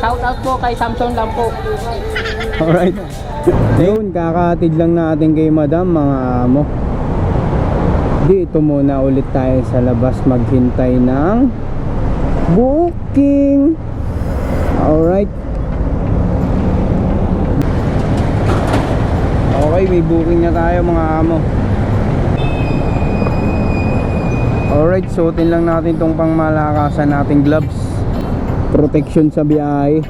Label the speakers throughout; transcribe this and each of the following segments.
Speaker 1: Shout out po kay Samson lang po.
Speaker 2: Alright. Yun, kakatid lang natin kay madam mga amo. Dito muna ulit tayo sa labas maghintay ng booking. Alright. Okay, may booking na tayo mga amo. Alright, suotin lang natin tong pangmalakasan nating gloves. Protection sa biyahe.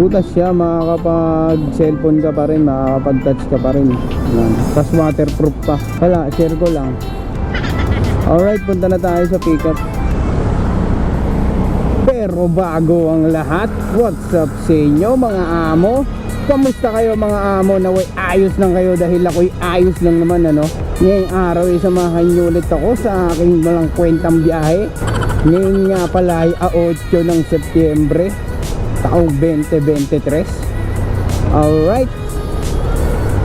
Speaker 2: Butas siya, makakapag cellphone ka pa rin, makakapag touch ka pa rin. Tapos waterproof pa. Wala, share ko lang. Alright, punta na tayo sa pickup. Pero bago ang lahat, what's up sa inyo mga amo? Kamusta kayo mga amo? Naway ayos lang kayo dahil ako'y ayos lang naman ano. Ngayong araw ay samahan niyo ulit ako sa aking walang kwentang biyahe. Ngayon nga pala ay 8 ng Setyembre taong 2023. Alright,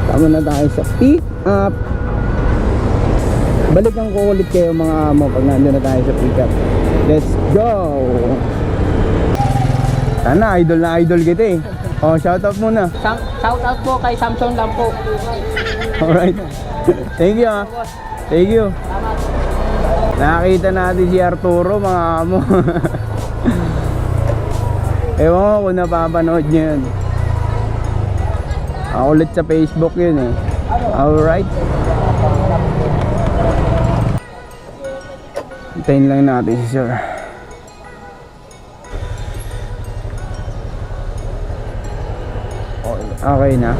Speaker 2: tama na tayo sa pick up. Balikan ko ulit kayo mga amo pag nandun na tayo sa pick up. Let's go. Sana idol na idol kita eh. Oh, shout out muna.
Speaker 1: Shout out po kay Samson lang po.
Speaker 2: Alright. Thank you ah. Thank you. Nakita natin si Arturo mga amo. Ewan ko kung napapanood nyo yun. Ako ulit sa Facebook yun eh. Alright. Hintayin lang natin si sir. Okay na.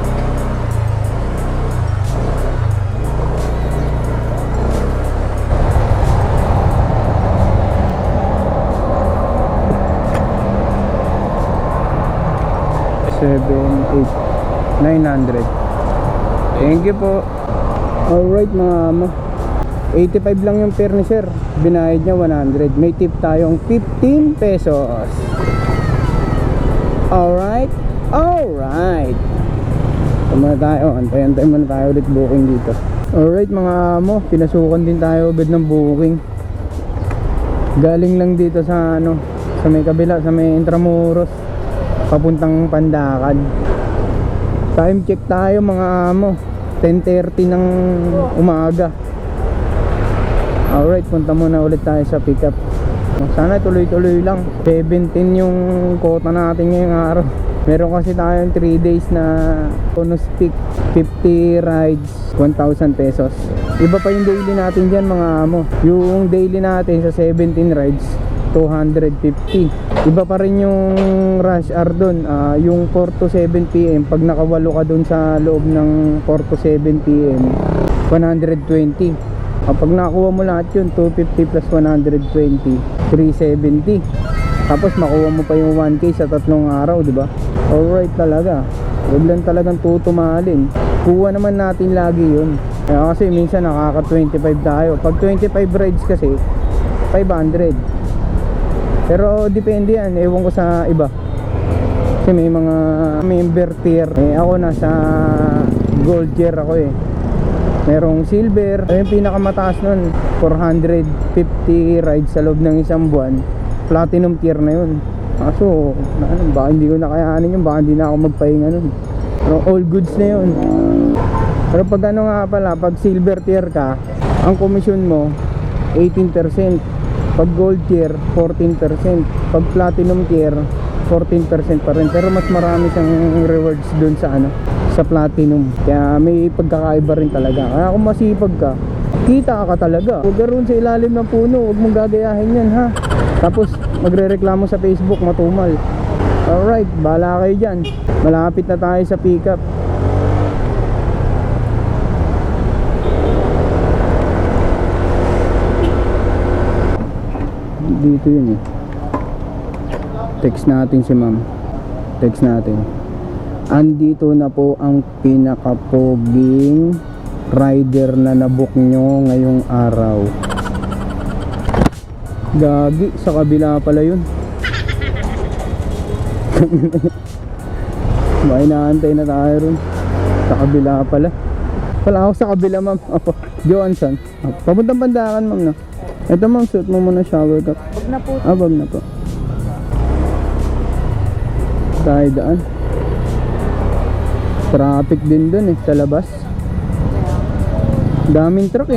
Speaker 2: $7,800. Thank you po. Alright mga amo, 85 lang yung fare ni sir. Binayad niya 100. May tip tayong 15 pesos. Alright. Alright. Muna tayo, antay-antay muna tayo ulit booking dito. Alright mga amo, pinasukan din tayo agad ng booking. Galing lang dito sa ano, sa may kabila, sa may Intramuros, papuntang Pandakan. Time check tayo mga amo, 10:30 ng umaga. Alright, punta muna ulit tayo sa pickup. Sana tuloy-tuloy lang. 17 yung quota natin ngayong araw. Meron kasi tayong 3 days na bonus pick, 50 rides, 1,000 pesos. Iba pa yung daily natin dyan mga amo. Yung daily natin sa 17 rides, 250. Iba pa rin yung rush hour dun, yung 4 to 7 PM. Pag nakawalo ka dun sa loob ng 4 to 7 PM, 120. Kapag nakuha mo lahat yun, 250 plus 120, 370. Tapos makuha mo pa yung 1K sa 3 araw, di ba? Alright talaga. Huwag lang talagang tutumalin. Kuha naman natin lagi yun. Kaya kasi minsan nakaka 25 tayo. Pag 25 rides kasi 500. Pero depende yan, ewan ko sa iba. Kasi may mga member tier. Ako nasa gold tier ako eh. Merong silver. Yung pinakamataas nun, 450 rides sa loob ng isang buwan. Platinum tier na yun. Kaso baka hindi ko na kayanin yun, baka hindi na ako magpahinga nun. Pero all goods na yun. Pero pag ano nga pala, pag silver tier ka, ang commission mo 18%. Pag gold tier 14%. Pag platinum tier 14% pa rin. Pero mas marami siyang rewards dun sa ano, sa platinum. Kaya may pagkakaiba rin talaga. Kaya kung masipag ka, kita ka talaga. Huwag garoon sa ilalim ng puno, huwag mong gagayahin yan ha. Tapos magre-reklamo sa Facebook, matumal. Alright, bahala kayo dyan. Malapit na tayo sa pickup. Dito yun eh. Text natin si ma'am. Text natin. Andito na po ang pinakapoging rider na nabook nyo ngayong araw. Gagi, sa kabila pala yun. May naantay na tayo ron. Sa kabila pala. Wala ako sa kabila ma'am. Opo, Johansson. Papuntang Pandakan ma'am na. Ito ma'am, suot mo muna shower cap.
Speaker 1: Huwag na po.
Speaker 2: Wag na po. tayo daan. Traffic din dun sa labas. Daming truck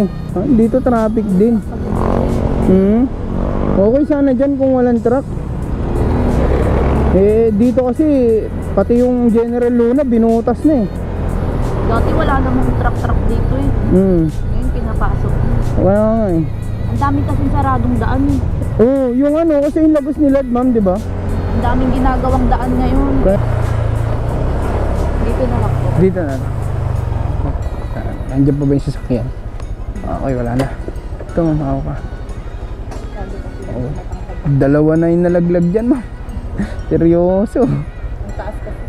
Speaker 2: dito traffic din. Okay sana dyan kung walang truck. Dito kasi pati yung General Luna binutas na
Speaker 3: Dati wala namang truck dito Ngayon pinapasok.
Speaker 2: Wala nga
Speaker 3: Ang daming kasing saradong daan
Speaker 2: yung kasi yung labas nila, ma'am, di ba?
Speaker 3: Ang daming ginagawang daan ngayon. Dito na lang po.
Speaker 2: Dito na. Nandiyan pa ba yung sasakyan? Okay, wala na. Ito, ma'am, ako ka. Dalawa na yung nalaglag dyan, ma'am. Seryoso.
Speaker 3: Ang taas kasi.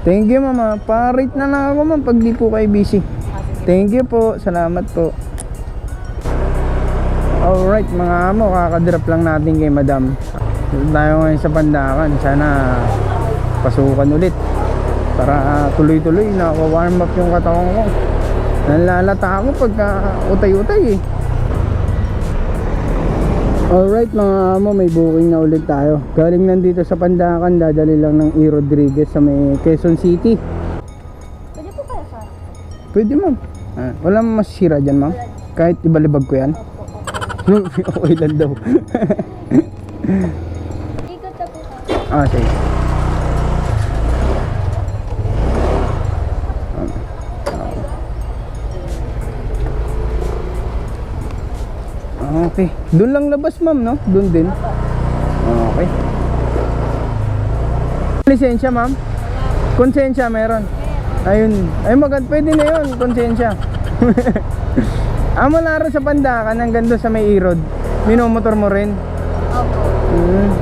Speaker 2: Thank you, ma'am. Pa-rate na lang ako, ma'am, pag di po kayo busy. Thank you po. Salamat po. Alright, mga amo, kakadrop lang natin kay madam. Tayo ngayon sa Pandakan. Sana pasukan ulit para tuloy-tuloy naka-warm up yung katawan ko. Nalalata ako pagka utay-utay Alright mga amo, may booking na ulit tayo. Galing nandito sa Pandakan, dadali lang ng E. Rodriguez sa may Quezon City.
Speaker 3: Pwede po kaya sa?
Speaker 2: Pwede, ma'am. Wala masisira dyan, ma'am. Kahit ibalibag ko yan. Okay lang daw.
Speaker 3: Ikot na po ka.
Speaker 2: Sige. Okay. Doon lang labas, ma'am, no? Doon din. Okay. Lisensya, ma'am? Konsensya meron. Ayun. Ay, pwede na yun. Konsensya. Mula rin sa Pandakan hanggang doon sa may Irod. Minomotor mo rin.
Speaker 3: Opo.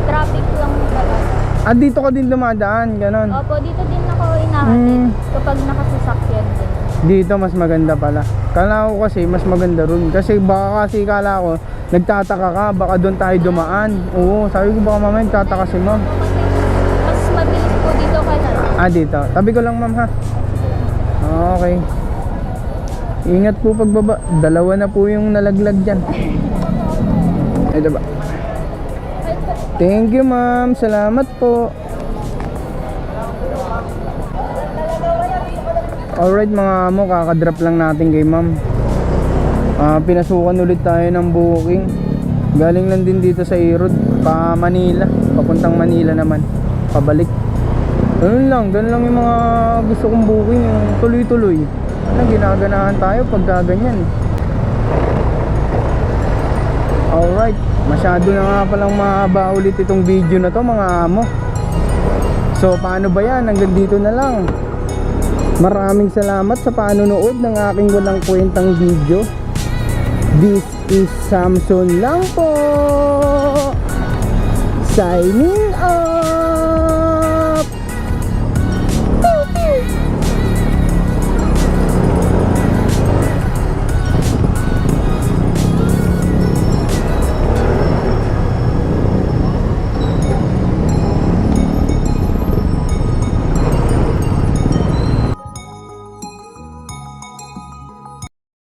Speaker 3: Traffic lang talaga.
Speaker 2: Dito ka din dumadaan, ganon.
Speaker 3: Opo, dito din ako inahatid kapag nakasasakyan din.
Speaker 2: Dito mas maganda pala. Kala ko kasi mas maganda ron. Kasi baka kasi kala ko nagtataka ka, baka doon tayo dumaan. Oo, sabi ko baka mamaya nagtataka si ma'am.
Speaker 3: Mas mabilis po dito kaya.
Speaker 2: Dito. Tabi ko lang, ma'am, ha. Okay. Ingat po pagbaba. Dalawa na po yung nalaglag dyan. Ito ba? Thank you, ma'am. Salamat po. Alright mga amo, kakadrop lang natin kay ma'am. Pinasukan ulit tayo ng booking. Galing lang din dito sa Irod, pa Manila, papuntang Manila naman, pabalik. Ganun lang yung mga gusto kong booking, yung tuloy-tuloy. Ginaganahan tayo pagka ganyan. Alright, masyado na nga palang mahaba ulit itong video na to mga amo. So paano ba yan, hanggang dito na lang. Maraming salamat sa panonood ng aking walang kwentang video. This is Samson lang po, signing off.